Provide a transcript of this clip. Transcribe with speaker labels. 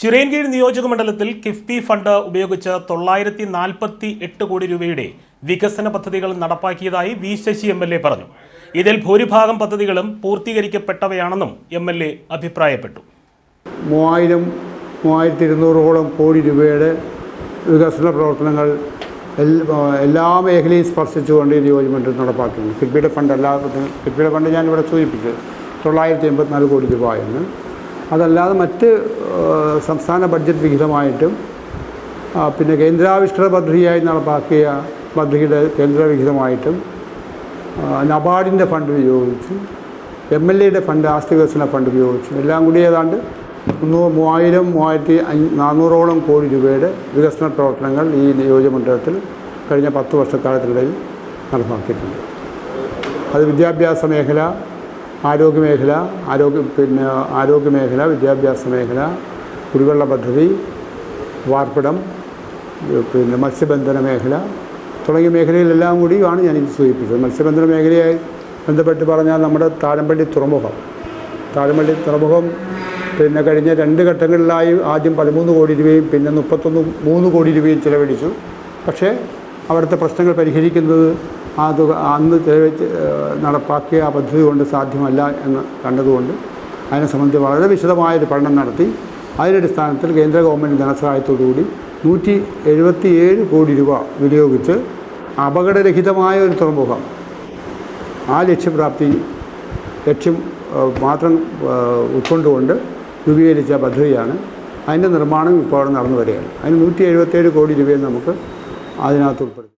Speaker 1: ചിറയൻകീഴ് നിയോജക മണ്ഡലത്തിൽ കിഫ്ബി ഫണ്ട് ഉപയോഗിച്ച് 948 കോടി രൂപയുടെ വികസന പദ്ധതികൾ നടപ്പാക്കിയതായി വി ശശി എം.എൽ.എ. പറഞ്ഞു. ഇതിൽ ഭൂരിഭാഗം പദ്ധതികളും പൂർത്തീകരിക്കപ്പെട്ടവയാണെന്നും എം.എൽ.എ. അഭിപ്രായപ്പെട്ടു.
Speaker 2: 3200ഓളം കോടി രൂപയുടെ വികസന പ്രവർത്തനങ്ങൾ എല്ലാ മേഖലയും സ്പർശിച്ചുകൊണ്ട് ഈ നിയോജകമണ്ഡലത്തിൽ നടപ്പാക്കുന്നു. കിഫ്ബിയുടെ ഫണ്ട് കിഫ്ബിയുടെ ഫണ്ട് ഞാനിവിടെ സൂചിപ്പിച്ചത് 984 കോടി രൂപ എന്ന്. അതല്ലാതെ മറ്റ് സംസ്ഥാന ബഡ്ജറ്റ് വിഹിതമായിട്ടും പിന്നെ കേന്ദ്രാവിഷ്കൃത പദ്ധതിയായി നടപ്പാക്കിയ പദ്ധതിയുടെ കേന്ദ്രവിഹിതമായിട്ടും നബാർഡിൻ്റെ ഫണ്ട് ഉപയോഗിച്ചും എം.എൽ.എയുടെ ഫണ്ട് ആസ്തി വികസന ഫണ്ട് ഉപയോഗിച്ചും എല്ലാം കൂടി ഏതാണ്ട് 3400ഓളം കോടി രൂപയുടെ വികസന പ്രവർത്തനങ്ങൾ ഈ നിയോജകമണ്ഡലത്തിൽ കഴിഞ്ഞ 10 വർഷക്കാലത്തിനിടയിൽ നടപ്പാക്കിയിട്ടുണ്ട്. അത് വിദ്യാഭ്യാസ മേഖല, ആരോഗ്യമേഖല, വിദ്യാഭ്യാസ മേഖല, കുടിവെള്ള പദ്ധതി, വാർപ്പിടം, മത്സ്യബന്ധന മേഖല തുടങ്ങിയ മേഖലയിലെല്ലാം കൂടിയാണ് ഞാനിത് സൂചിപ്പിച്ചത്. മത്സ്യബന്ധന മേഖലയായി ബന്ധപ്പെട്ട് പറഞ്ഞാൽ നമ്മുടെ താഴമ്പള്ളി തുറമുഖം കഴിഞ്ഞ 2 ഘട്ടങ്ങളിലായി ആദ്യം 13 കോടി രൂപയും പിന്നെ 3 കോടി രൂപയും ചിലവഴിച്ചു. പക്ഷേ അവിടുത്തെ പ്രശ്നങ്ങൾ പരിഹരിക്കുന്നത് ആ തുക അന്ന് നടപ്പാക്കിയ ആ പദ്ധതി കൊണ്ട് സാധ്യമല്ല എന്ന് കണ്ടതുകൊണ്ട് അതിനെ സംബന്ധിച്ച് വളരെ വിശദമായൊരു പഠനം നടത്തി അതിനടിസ്ഥാനത്തിൽ കേന്ദ്ര ഗവൺമെൻറ് ധനസഹായത്തോടുകൂടി 177 കോടി രൂപ വിനിയോഗിച്ച് അപകടരഹിതമായ ഒരു തുറമുഖം ആ ലക്ഷ്യം മാത്രം ഉൾക്കൊണ്ടുകൊണ്ട് രൂപീകരിച്ച പദ്ധതിയാണ്. അതിൻ്റെ നിർമ്മാണം ഇപ്പോൾ നടന്നു വരികയാണ്. അതിന് 177 കോടി രൂപയും നമുക്ക് അതിനകത്ത് ഉൾപ്പെടുത്തും.